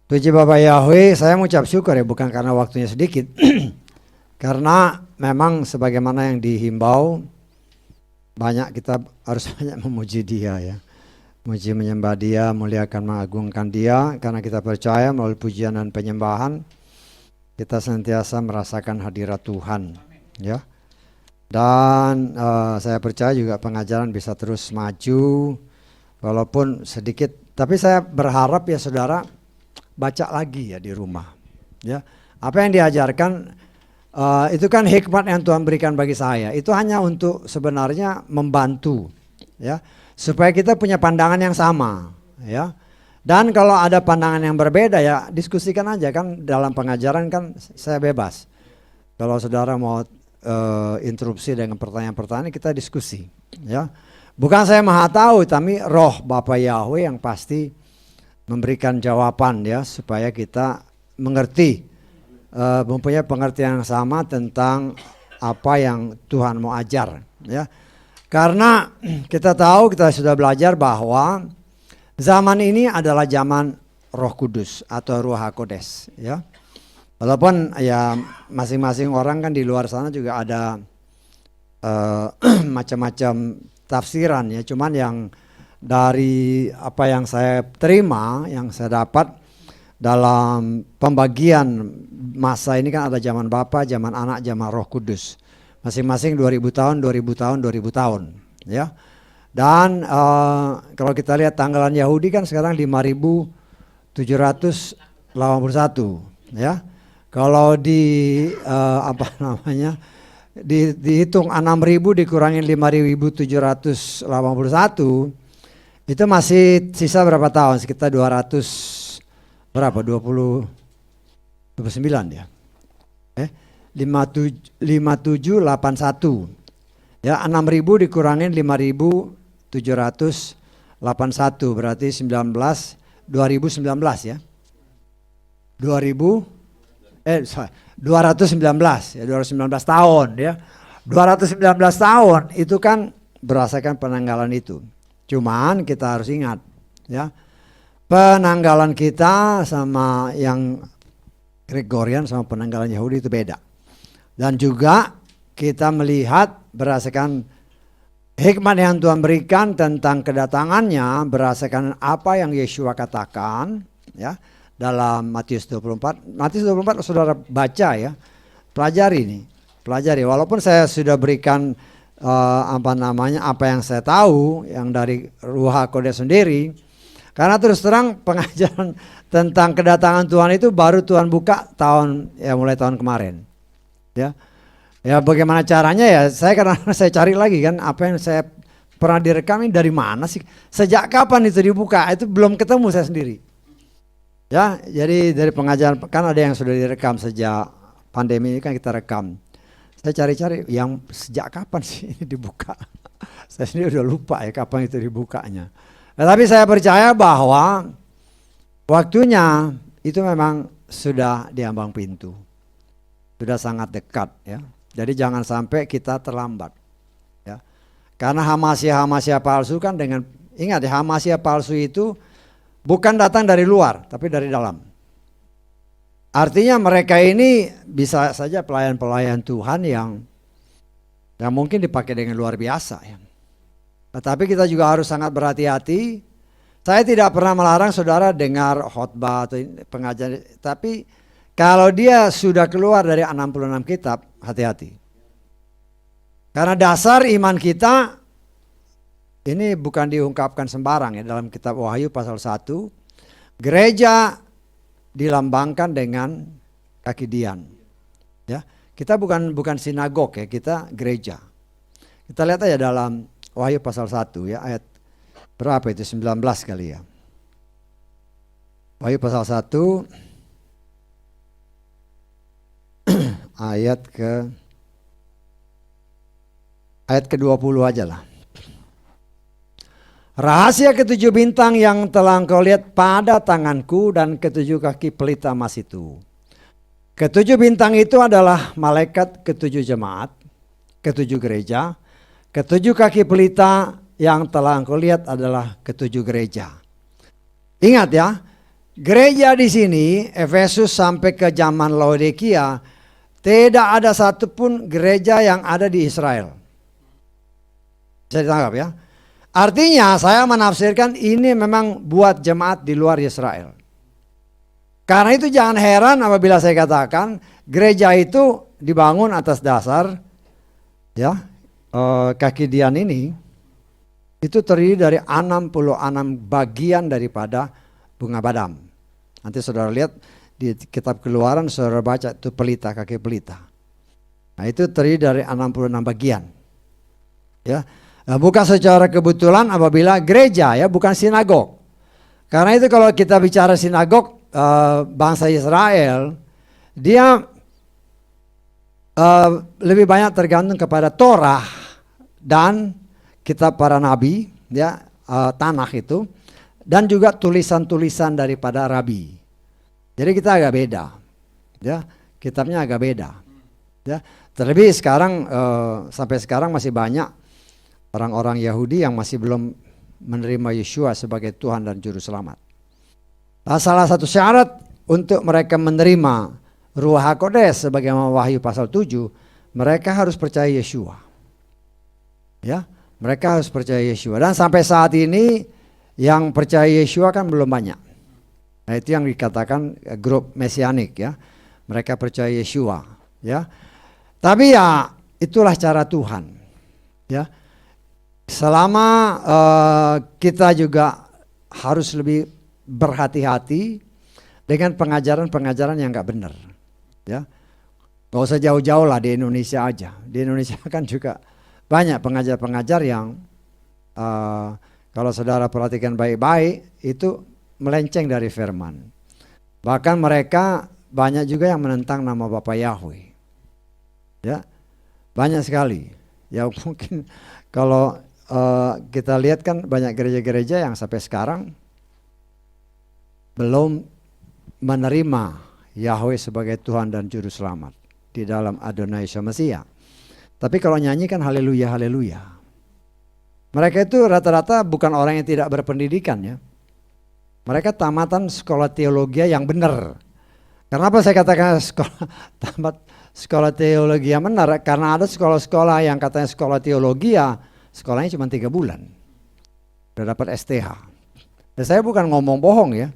Puji Bapak Yahweh, saya mengucap syukur ya, bukan karena waktunya sedikit. Karena memang sebagaimana yang dihimbau, kita harus banyak memuji Dia ya. Memuji menyembah Dia, muliakan mengagungkan Dia, karena kita percaya melalui pujian dan penyembahan, kita senantiasa merasakan hadirat Tuhan ya. Dan saya percaya juga pengajaran bisa terus maju, walaupun sedikit. Tapi saya berharap ya saudara, baca lagi ya di rumah ya, apa yang diajarkan itu kan hikmat yang Tuhan berikan bagi saya, itu hanya untuk sebenarnya membantu ya, supaya kita punya pandangan yang sama ya. Dan kalau ada pandangan yang berbeda ya diskusikan aja, kan dalam pengajaran kan saya bebas. Kalau saudara mau interupsi dengan pertanyaan-pertanyaan, kita diskusi ya. Bukan saya maha tahu, tapi roh Bapa Yahweh yang pasti memberikan jawaban ya, supaya kita mengerti, mempunyai pengertian yang sama tentang apa yang Tuhan mau ajar ya. Karena kita tahu, kita sudah belajar bahwa zaman ini adalah zaman Roh Kudus atau Ruach HaKodes ya. Walaupun ya masing-masing orang kan di luar sana juga ada macam-macam tafsiran ya, cuman yang dari apa yang saya terima, yang saya dapat dalam pembagian masa ini kan ada zaman Bapa, zaman Anak, zaman Roh Kudus. Masing-masing 2000 tahun, 2000 tahun, 2000 tahun ya. Dan kalau kita lihat tanggalan Yahudi kan sekarang 5781 ya. Kalau dihitung 6000 dikurangin 5781, itu masih sisa berapa tahun? Sekitar 200 berapa? 29 ya. 5781. Ya, 6000 dikurangin 5781 berarti 2019 ya. 219 ya, 219 tahun ya. 219 tahun itu kan berdasarkan penanggalan itu. Cuman kita harus ingat ya, penanggalan kita sama yang Gregorian sama penanggalan Yahudi itu beda. Dan juga kita melihat berdasarkan hikmat yang Tuhan berikan tentang kedatangannya, berdasarkan apa yang Yeshua katakan ya dalam Matius 24. Matius 24 saudara baca ya, pelajari. Walaupun saya sudah berikan apa yang saya tahu yang dari Ruach HaKodes sendiri, karena terus terang pengajaran tentang kedatangan Tuhan itu baru Tuhan buka mulai tahun kemarin ya. Ya bagaimana caranya ya, karena saya cari lagi kan apa yang saya pernah direkam ini dari mana sih, sejak kapan itu dibuka, itu belum ketemu saya sendiri ya. Jadi dari pengajaran kan ada yang sudah direkam sejak pandemi ini kan kita rekam. Saya cari-cari yang sejak kapan sih ini dibuka. Saya sendiri udah lupa ya kapan itu dibukanya. Nah, tapi saya percaya bahwa waktunya itu memang sudah di ambang pintu. Sudah sangat dekat ya. Jadi jangan sampai kita terlambat ya. Karena hamasia palsu kan ingat ya, hamasia palsu itu bukan datang dari luar tapi dari dalam. Artinya mereka ini bisa saja pelayan-pelayan Tuhan yang mungkin dipakai dengan luar biasa ya. Tetapi kita juga harus sangat berhati-hati. Saya tidak pernah melarang saudara dengar khotbah atau pengajaran, tapi kalau dia sudah keluar dari 66 kitab, hati-hati. Karena dasar iman kita ini bukan diungkapkan sembarang ya, dalam kitab Wahyu pasal 1, gereja dilambangkan dengan kaki Dian. Ya, kita bukan sinagog ya, kita gereja. Kita lihat aja dalam Wahyu pasal 1 ya, ayat berapa itu, 19 kali ya. Wahyu pasal 1 ayat ke-20 aja lah. Rahasia ketujuh bintang yang telah engkau lihat pada tanganku dan ketujuh kaki pelita emas itu. Ketujuh bintang itu adalah malaikat ketujuh jemaat, ketujuh gereja. Ketujuh kaki pelita yang telah engkau lihat adalah ketujuh gereja. Ingat ya, gereja di sini Efesus sampai ke zaman Laodikia tidak ada satupun gereja yang ada di Israel. Bisa ditangkap ya. Artinya saya menafsirkan ini memang buat jemaat di luar Israel. Karena itu jangan heran apabila saya katakan gereja itu dibangun atas dasar ya kaki Dian ini itu terdiri dari 66 bagian daripada bunga badam. Nanti saudara lihat di kitab Keluaran saudara baca itu pelita, kaki pelita. Nah itu terdiri dari 66 bagian. Ya, nah, bukan secara kebetulan apabila gereja ya, bukan sinagog. Karena itu kalau kita bicara sinagog bangsa Israel, dia lebih banyak tergantung kepada Torah dan kitab para nabi, ya Tanakh itu, dan juga tulisan-tulisan daripada rabi. Jadi kita agak beda, ya kitabnya agak beda. Ya, terlebih sekarang sampai sekarang masih banyak orang-orang Yahudi yang masih belum menerima Yeshua sebagai Tuhan dan Juru Selamat. Nah, salah satu syarat untuk mereka menerima Ruach HaKodes sebagaimana Wahyu pasal 7, mereka harus percaya Yeshua. Ya, mereka harus percaya Yeshua. Dan sampai saat ini yang percaya Yeshua kan belum banyak. Nah, itu yang dikatakan grup mesianik ya. Mereka percaya Yeshua, ya. Tapi ya itulah cara Tuhan. Ya. Selama kita juga harus lebih berhati-hati dengan pengajaran-pengajaran yang enggak benar. Ya. Gak usah jauh-jauh lah di Indonesia aja. Di Indonesia kan juga banyak pengajar-pengajar yang kalau saudara perhatikan baik-baik itu melenceng dari firman. Bahkan mereka banyak juga yang menentang nama Bapa Yahweh. Ya, banyak sekali. Ya mungkin kalau kita lihat kan banyak gereja-gereja yang sampai sekarang belum menerima Yahweh sebagai Tuhan dan Juru Selamat di dalam Adonai Yeshua Mesia. Tapi kalau nyanyi kan haleluya, haleluya. Mereka itu rata-rata bukan orang yang tidak berpendidikan ya. Mereka tamatan sekolah teologi yang benar. Kenapa saya katakan tamat sekolah teologi yang benar? Karena ada sekolah-sekolah yang katanya sekolah teologi ya, sekolahnya cuma 3 bulan. Udah dapat STH. Dan saya bukan ngomong bohong ya.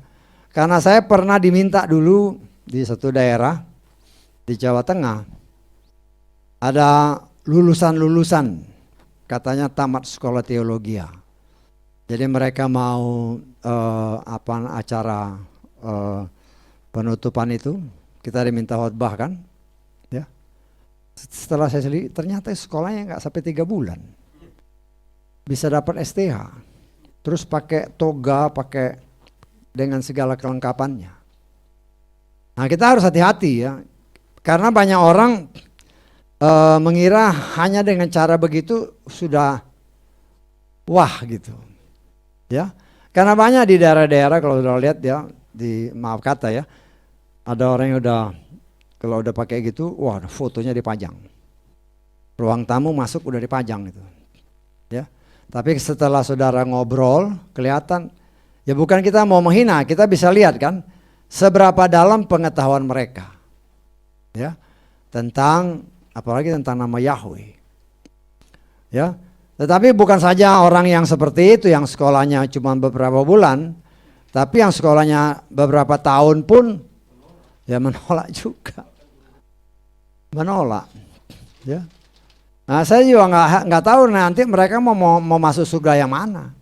Karena saya pernah diminta dulu di satu daerah di Jawa Tengah. Ada lulusan-lulusan katanya tamat sekolah teologi. Jadi mereka mau acara penutupan itu, kita diminta khotbah kan, ya. Setelah saya selidiki, ternyata sekolahnya nggak sampai 3 bulan, bisa dapat STH, terus pakai toga, pakai dengan segala kelengkapannya. Nah kita harus hati-hati ya, karena banyak orang mengira hanya dengan cara begitu sudah wah gitu. Ya, karena banyak di daerah-daerah kalau sudah lihat ya, maaf kata ya, ada orang yang kalau udah pakai gitu, wah fotonya dipajang, ruang tamu masuk udah dipajang gitu, ya. Tapi setelah saudara ngobrol, kelihatan, ya bukan kita mau menghina, kita bisa lihat kan, seberapa dalam pengetahuan mereka, ya, tentang apalagi tentang nama Yahweh, ya. Tetapi bukan saja orang yang seperti itu yang sekolahnya cuma beberapa bulan, tapi yang sekolahnya beberapa tahun pun ya menolak juga, menolak. Ya. Nah saya juga nggak tahu nanti mereka mau masuk surga yang mana.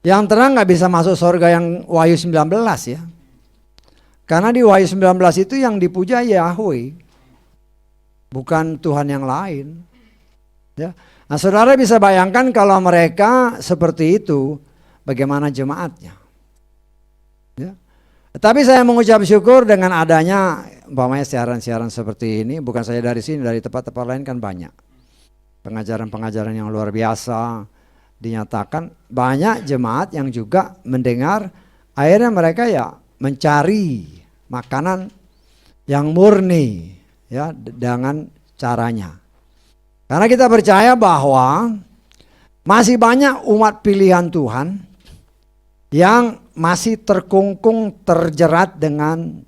Yang terang nggak bisa masuk surga yang Wahyu 19 ya, karena di Wahyu 19 itu yang dipuja Yahweh, bukan Tuhan yang lain. Ya. Nah saudara bisa bayangkan kalau mereka seperti itu, bagaimana jemaatnya. Ya. Tapi saya mengucap syukur dengan adanya umpamanya siaran-siaran seperti ini, bukan saja dari sini, dari tempat-tempat lain kan banyak. Pengajaran-pengajaran yang luar biasa dinyatakan, banyak jemaat yang juga mendengar, akhirnya mereka ya mencari makanan yang murni ya dengan caranya. Karena kita percaya bahwa masih banyak umat pilihan Tuhan yang masih terkungkung terjerat dengan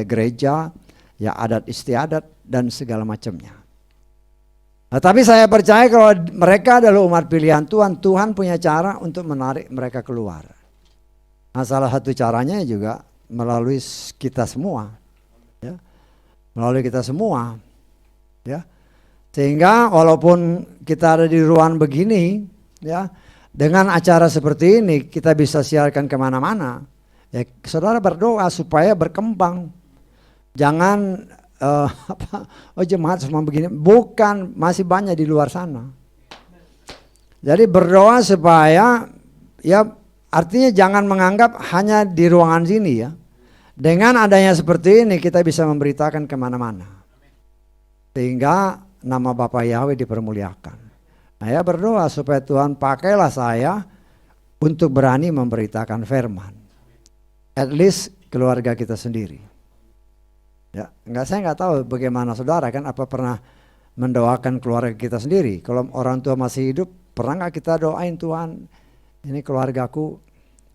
gereja, ya adat istiadat dan segala macamnya. Nah, tapi saya percaya kalau mereka adalah umat pilihan Tuhan, Tuhan punya cara untuk menarik mereka keluar. Nah, salah satu caranya juga melalui kita semua, ya, melalui kita semua, ya. Sehingga walaupun kita ada di ruang begini, ya, dengan acara seperti ini kita bisa siarkan kemana-mana. Ya, saudara berdoa supaya berkembang. Jangan jemaat semua begini. Bukan, masih banyak di luar sana. Jadi berdoa supaya, ya artinya jangan menganggap hanya di ruangan sini ya. Dengan adanya seperti ini kita bisa memberitakan kemana-mana. Sehingga nama Bapa Yahweh dipermuliakan. Saya berdoa supaya Tuhan pakailah saya untuk berani memberitakan firman. At least keluarga kita sendiri. Ya, saya nggak tahu bagaimana saudara kan, apa pernah mendoakan keluarga kita sendiri? Kalau orang tua masih hidup, pernah nggak kita doain Tuhan, ini keluargaku,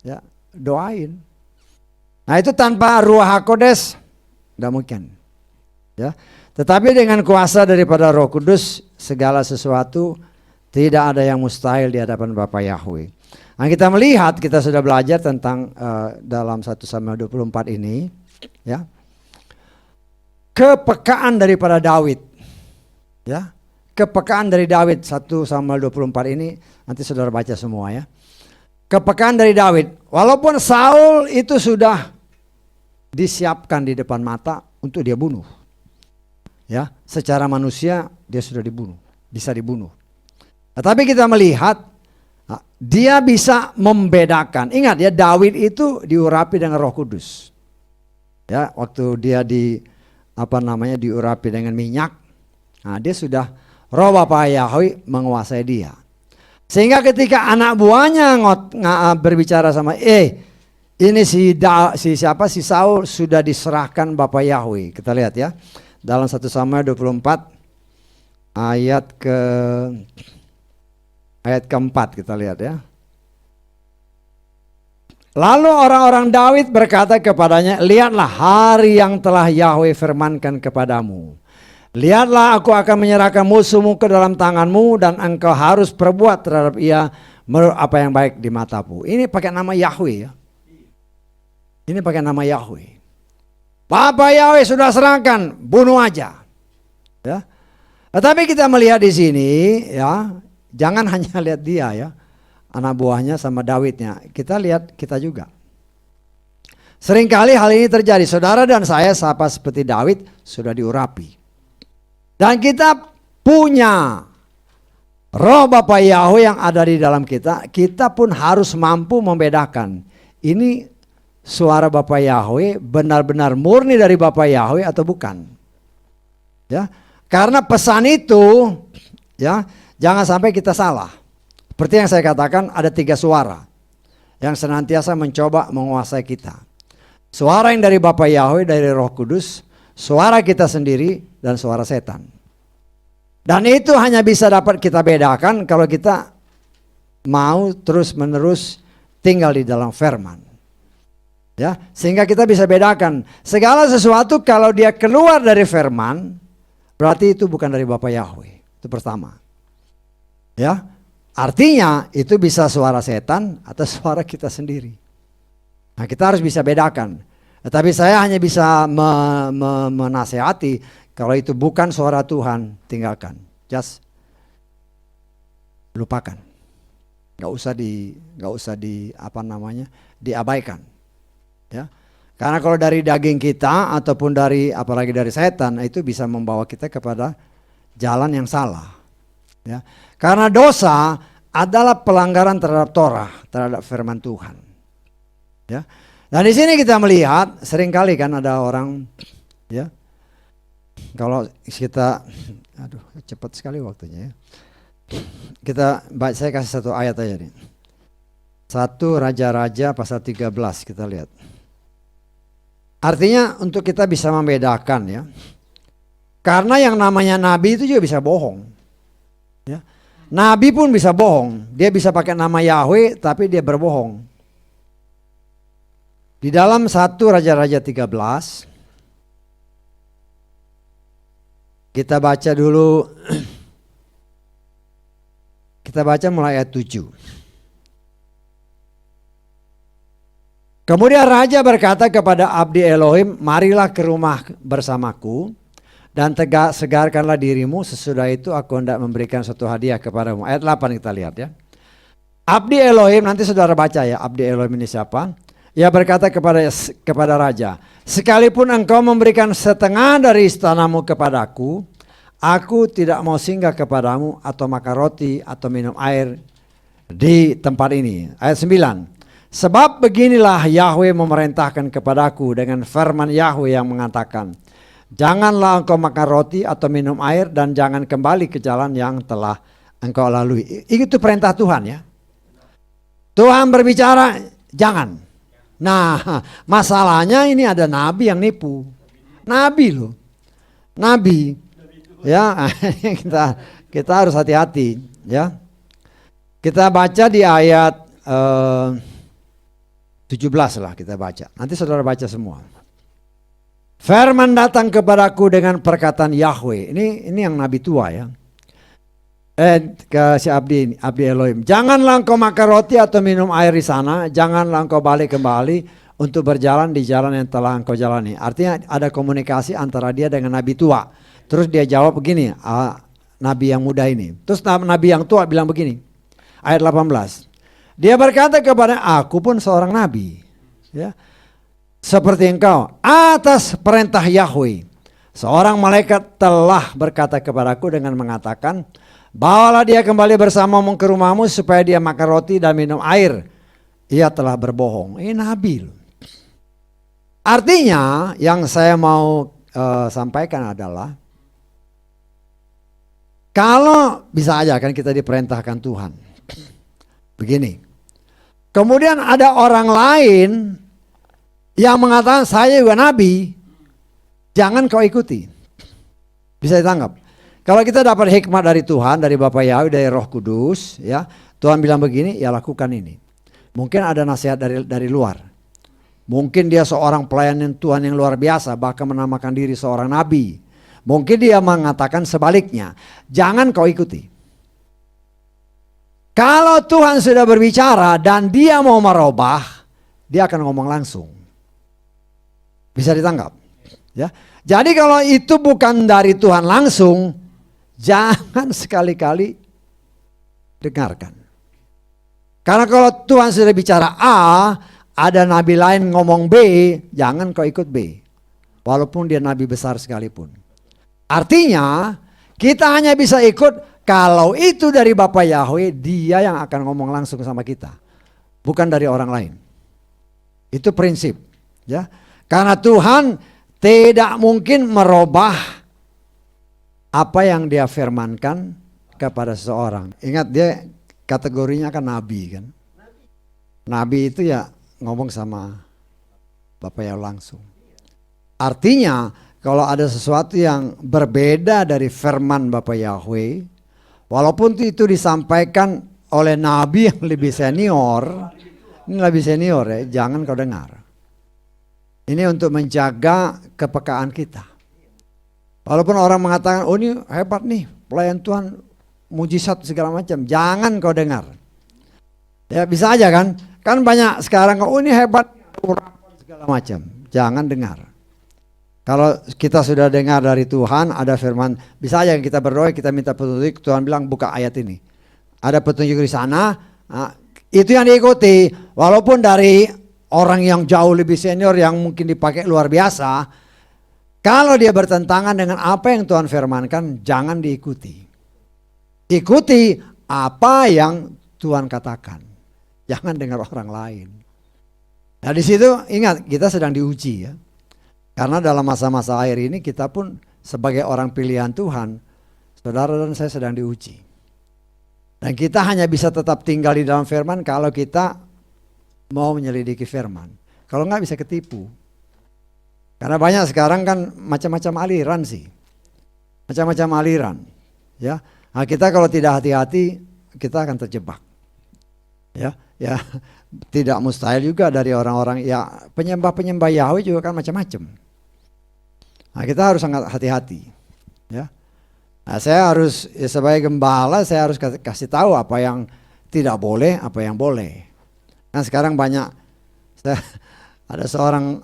ya doain. Nah itu tanpa Ruach HaKodes, nggak mungkin. Ya, tetapi dengan kuasa daripada Roh Kudus, segala sesuatu tidak ada yang mustahil di hadapan Bapa Yahweh. Nah, kita melihat, kita sudah belajar tentang dalam 1 Samuel 24 ini, ya, kepekaan daripada Daud, ya, kepekaan dari Daud. 1 Samuel 24 ini nanti saudara baca semua ya. Kepekaan dari Daud, walaupun Saul itu sudah disiapkan di depan mata untuk dia bunuh, ya, secara manusia dia sudah dibunuh, bisa dibunuh. Tetapi kita melihat dia bisa membedakan. Ingat ya, Daud itu diurapi dengan Roh Kudus. Ya, waktu dia diurapi dengan minyak, nah dia sudah Roh Bapa Yahweh menguasai dia. Sehingga ketika anak buahnya berbicara sama, ini si Saul sudah diserahkan Bapa Yahweh. Kita lihat ya, dalam 1 Samuel 24 ayat keempat kita lihat ya. Lalu orang-orang Daud berkata kepadanya, lihatlah hari yang telah Yahweh firmankan kepadamu. Lihatlah aku akan menyerahkan musuhmu ke dalam tanganmu dan engkau harus perbuat terhadap ia menurut apa yang baik di matamu. Ini pakai nama Yahweh ya. Ini pakai nama Yahweh. Bapa Yahweh sudah serahkan, bunuh aja. Ya. Tetapi kita melihat di sini ya, jangan hanya lihat dia ya, anak buahnya sama Daudnya. Kita lihat kita juga. Seringkali hal ini terjadi. Saudara dan saya sama seperti Daud sudah diurapi. Dan kita punya Roh Bapa Yahweh yang ada di dalam kita. Kita pun harus mampu membedakan. Ini suara Bapa Yahweh benar-benar murni dari Bapa Yahweh atau bukan. Ya, karena pesan itu ya, jangan sampai kita salah. Seperti yang saya katakan, ada 3 suara yang senantiasa mencoba menguasai kita. Suara yang dari Bapa Yahweh, dari Roh Kudus, suara kita sendiri, dan suara setan. Dan itu hanya bisa dapat kita bedakan kalau kita mau terus-menerus tinggal di dalam firman. Ya, sehingga kita bisa bedakan segala sesuatu kalau dia keluar dari firman, berarti itu bukan dari Bapa Yahweh. Itu pertama. Ya, artinya itu bisa suara setan atau suara kita sendiri. Nah, kita harus bisa bedakan. Tapi saya hanya bisa menasehati, kalau itu bukan suara Tuhan, tinggalkan. Just lupakan. Gak usah diabaikan. Ya. Karena kalau dari daging kita ataupun apalagi dari setan, itu bisa membawa kita kepada jalan yang salah. Ya. Karena dosa adalah pelanggaran terhadap Torah, terhadap firman Tuhan. Ya. Dan di sini kita melihat seringkali kan ada orang, ya, kalau kita, cepat sekali waktunya ya. Saya kasih satu ayat aja nih. 1 Raja-Raja pasal 13 kita lihat. Artinya untuk kita bisa membedakan ya. Karena yang namanya nabi itu juga bisa bohong. Ya. Nabi pun bisa bohong. Dia bisa pakai nama Yahweh tapi dia berbohong. Di dalam 1 Raja-Raja 13 kita baca dulu. Kita baca mulai ayat 7. Kemudian raja berkata kepada abdi Elohim, marilah ke rumah bersamaku dan segarkanlah dirimu, sesudah itu aku hendak memberikan suatu hadiah kepadamu. Ayat 8 kita lihat ya. Abdi Elohim, nanti saudara baca ya, abdi Elohim ini siapa? Ia berkata kepada raja, sekalipun engkau memberikan setengah dari istanamu kepadaku, aku tidak mau singgah kepadamu atau makan roti atau minum air di tempat ini. Ayat 9. Sebab beginilah Yahweh memerintahkan kepadaku dengan firman Yahweh yang mengatakan, janganlah engkau makan roti atau minum air dan jangan kembali ke jalan yang telah engkau lalui. Itu perintah Tuhan ya. Tuhan berbicara, jangan. Nah, masalahnya ini ada nabi yang nipu. Nabi loh. Nabi. Ya, kita harus hati-hati ya. Kita baca di ayat 17 lah kita baca. Nanti saudara baca semua. Firman datang kepadaku dengan perkataan Yahweh. Ini yang nabi tua ya. Ke si abdi Elohim. Janganlah engkau makan roti atau minum air di sana. Janganlah engkau balik kembali untuk berjalan di jalan yang telah engkau jalani. Artinya ada komunikasi antara dia dengan nabi tua. Terus dia jawab begini, nabi yang muda ini. Terus nabi yang tua bilang begini. Ayat 18. Dia berkata kepada aku pun seorang nabi. Ya. Seperti engkau atas perintah Yahweh. Seorang malaikat telah berkata kepadaku dengan mengatakan, bawalah dia kembali bersamamu ke rumahmu supaya dia makan roti dan minum air. Ia telah berbohong. Ini nabi. Artinya yang saya mau sampaikan adalah, kalau bisa aja kan kita diperintahkan Tuhan. Begini. Kemudian ada orang lain yang mengatakan saya juga nabi. Jangan kau ikuti. Bisa ditangkap. Kalau kita dapat hikmat dari Tuhan, dari Bapa Yahweh, dari Roh Kudus, ya, Tuhan bilang begini, ya lakukan ini. Mungkin ada nasihat dari luar. Mungkin dia seorang pelayan Tuhan yang luar biasa, bahkan menamakan diri seorang nabi. Mungkin dia mengatakan sebaliknya, jangan kau ikuti. Kalau Tuhan sudah berbicara dan dia mau merubah, dia akan ngomong langsung. Bisa ditangkap? Ya. Jadi kalau itu bukan dari Tuhan langsung, jangan sekali-kali dengarkan. Karena kalau Tuhan sudah bicara A, ada nabi lain ngomong B, jangan kau ikut B. Walaupun dia nabi besar sekalipun. Artinya kita hanya bisa ikut kalau itu dari Bapa Yahweh, dia yang akan ngomong langsung sama kita. Bukan dari orang lain. Itu prinsip. Ya. Karena Tuhan tidak mungkin merubah apa yang dia firmankan kepada seseorang. Ingat dia kategorinya kan nabi kan. Nabi itu ya ngomong sama Bapa Yahweh langsung. Artinya kalau ada sesuatu yang berbeda dari firman Bapa Yahweh, walaupun itu disampaikan oleh nabi yang lebih senior, ini lebih senior ya, jangan kau dengar. Ini untuk menjaga kepekaan kita. Walaupun orang mengatakan, oh ini hebat nih, pelayan Tuhan, mujizat segala macam, jangan kau dengar. Ya bisa aja kan banyak sekarang, oh ini hebat, segala macam, jangan dengar. Kalau kita sudah dengar dari Tuhan, ada firman, bisa aja kita berdoa, kita minta petunjuk, Tuhan bilang buka ayat ini. Ada petunjuk di sana, nah, itu yang diikuti. Walaupun dari orang yang jauh lebih senior yang mungkin dipakai luar biasa, kalau dia bertentangan dengan apa yang Tuhan firmankan, jangan diikuti. Ikuti apa yang Tuhan katakan. Jangan dengar orang lain. Nah di situ ingat, kita sedang diuji ya. Karena dalam masa-masa akhir ini kita pun sebagai orang pilihan Tuhan, saudara dan saya sedang diuji. Dan kita hanya bisa tetap tinggal di dalam firman kalau kita mau menyelidiki firman. Kalau enggak bisa ketipu. Karena banyak sekarang kan macam-macam aliran sih. Macam-macam aliran. Ya, Nah, kita kalau tidak hati-hati, kita akan terjebak. Ya, ya, tidak mustahil juga dari orang-orang ya penyembah Yahweh juga kan macam-macam. Nah, kita harus sangat hati-hati. Ya. Nah, saya harus ya, sebagai gembala saya harus kasih tahu apa yang tidak boleh, apa yang boleh. Nah, sekarang banyak ada seorang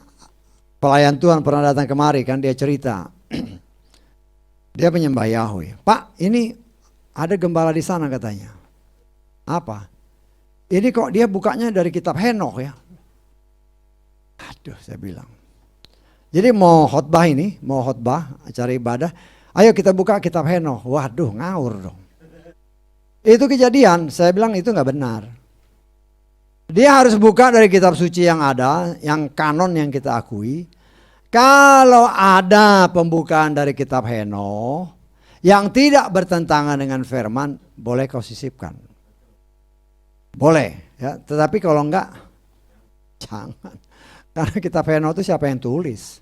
pelayan Tuhan pernah datang kemari kan, dia cerita. Dia penyembah Yahweh. Pak, ini ada gembala di sana katanya. Apa? Ini kok dia bukanya dari kitab Henokh ya. Aduh, saya bilang. Jadi mau khotbah acara ibadah, ayo kita buka kitab Henokh. Waduh, ngawur dong. Itu kejadian, saya bilang itu nggak benar. Dia harus buka dari kitab suci yang ada, yang kanon yang kita akui. Kalau ada pembukaan dari kitab Henokh yang tidak bertentangan dengan firman, boleh kau sisipkan. Boleh, ya. Tetapi kalau enggak, jangan. Karena kitab Henokh itu siapa yang tulis?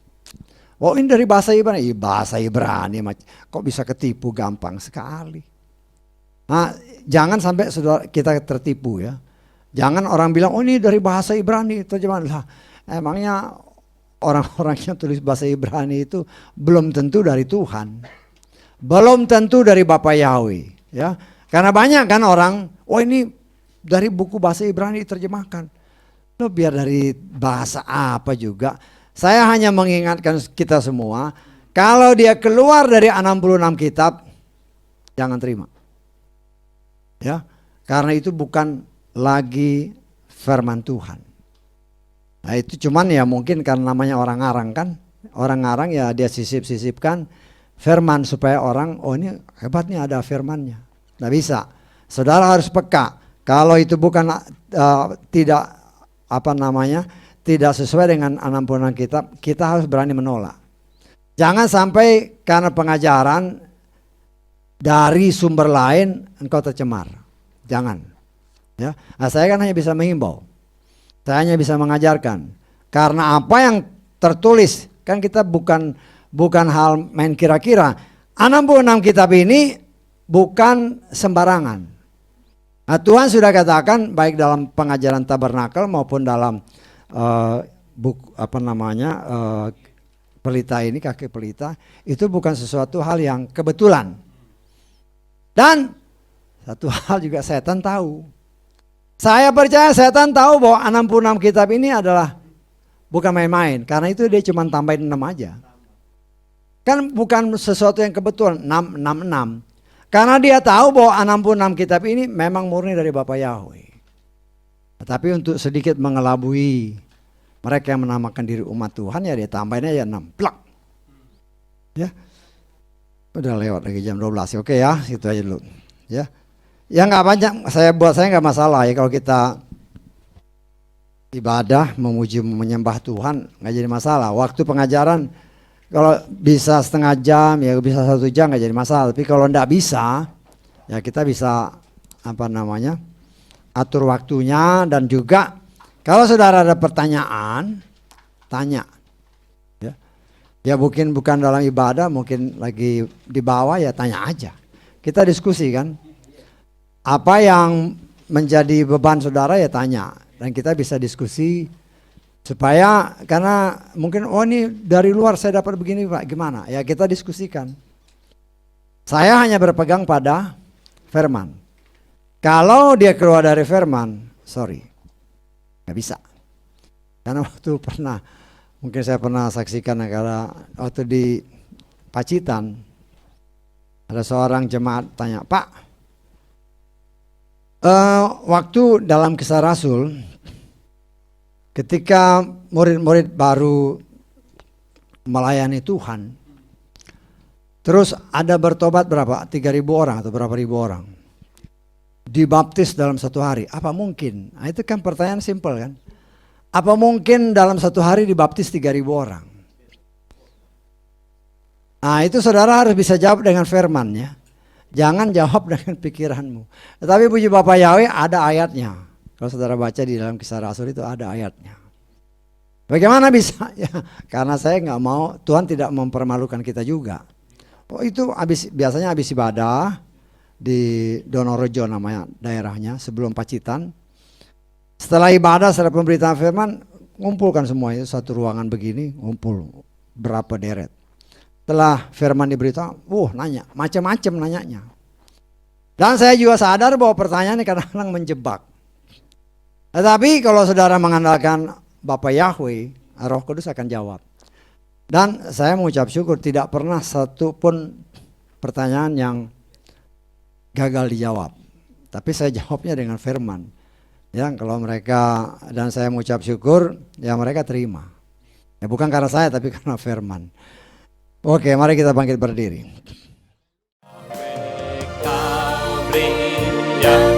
Oh, ini dari bahasa Ibrani. Bahasa Ibrani, kok bisa ketipu gampang sekali. Nah, jangan sampai kita tertipu ya. Jangan orang bilang, oh ini dari bahasa Ibrani terjemahan lah. Emangnya orang-orang yang tulis bahasa Ibrani itu belum tentu dari Tuhan, belum tentu dari Bapa Yahweh, ya. Karena banyak kan orang, oh ini dari buku bahasa Ibrani diterjemahkan. Lo biar dari bahasa apa juga. Saya hanya mengingatkan kita semua, kalau dia keluar dari 66 kitab, jangan terima. Ya, karena itu bukan lagi firman Tuhan. Nah, itu cuman ya mungkin karena namanya orang ngarang kan. Orang ngarang ya dia sisip-sisipkan firman supaya orang, oh ini hebatnya ada firmannya. Nggak bisa. Saudara harus peka. Kalau itu bukan tidak tidak sesuai dengan 66 kitab, kita harus berani menolak. Jangan sampai karena pengajaran dari sumber lain engkau tercemar. Jangan. Ya. Nah, saya kan hanya bisa menghimbau. Saya hanya bisa mengajarkan. Karena apa yang tertulis, kan kita bukan hal main kira-kira. 66 kitab ini bukan sembarangan. Nah, Tuhan sudah katakan baik dalam pengajaran tabernakel maupun dalam pelita ini, kaki pelita, itu bukan sesuatu hal yang kebetulan. Dan satu hal juga setan tahu. Saya percaya setan tahu bahwa 66 kitab ini adalah bukan main-main. Karena itu dia cuma tambahin 6 aja. Kan bukan sesuatu yang kebetulan, 6. Karena dia tahu bahwa 66 kitab ini memang murni dari Bapa Yahweh. Tapi untuk sedikit mengelabui mereka yang menamakan diri umat Tuhan, ya dia tambahin aja 6. Plak. Ya. Udah lewat lagi jam 12. Oke ya, itu aja dulu. Ya. Ya nggak banyak, saya nggak masalah ya kalau kita ibadah, memuji, menyembah Tuhan, nggak jadi masalah. Waktu pengajaran kalau bisa setengah jam, ya bisa 1 jam nggak jadi masalah. Tapi kalau nggak bisa, ya kita bisa atur waktunya. Dan juga kalau saudara ada pertanyaan, tanya. Ya mungkin bukan dalam ibadah, mungkin lagi di bawah, ya tanya aja. Kita diskusi kan. Apa yang menjadi beban saudara ya tanya. Dan kita bisa diskusi supaya, karena mungkin oh ini dari luar saya dapat begini Pak, gimana? Ya kita diskusikan. Saya hanya berpegang pada firman. Kalau dia keluar dari firman, sorry, gak bisa. Karena waktu mungkin saya pernah saksikan waktu di Pacitan, ada seorang jemaat tanya, Pak, waktu dalam Kisah Rasul, ketika murid-murid baru melayani Tuhan, terus ada bertobat berapa? 3.000 orang atau berapa ribu orang dibaptis dalam 1 hari. Apa mungkin? Nah, itu kan pertanyaan simpel kan. Apa mungkin dalam 1 hari dibaptis 3.000 orang? Nah, itu saudara harus bisa jawab dengan firman ya. Jangan jawab dengan pikiranmu. Tetapi puji Bapa Yahweh ada ayatnya. Kalau saudara baca di dalam Kisah Rasul itu ada ayatnya. Bagaimana bisa? Ya, karena saya nggak mau, Tuhan tidak mempermalukan kita juga. Oh itu biasanya habis ibadah, di Donorejo namanya daerahnya sebelum Pacitan. Setelah ibadah, setelah pemberitaan firman, ngumpulkan semua itu satu ruangan begini, ngumpul berapa deret. Setelah firman diberitahu, nanya, macam-macam nanyanya. Dan saya juga sadar bahwa pertanyaan ini kadang-kadang menjebak. Tetapi kalau saudara mengandalkan Bapa Yahweh, Roh Kudus akan jawab. Dan saya mengucap syukur tidak pernah satu pun pertanyaan yang gagal dijawab. Tapi saya jawabnya dengan firman. Ya, kalau mereka, dan saya mengucap syukur, ya mereka terima. Ya bukan karena saya tapi karena firman. Oke, mari kita bangkit berdiri. Kau beri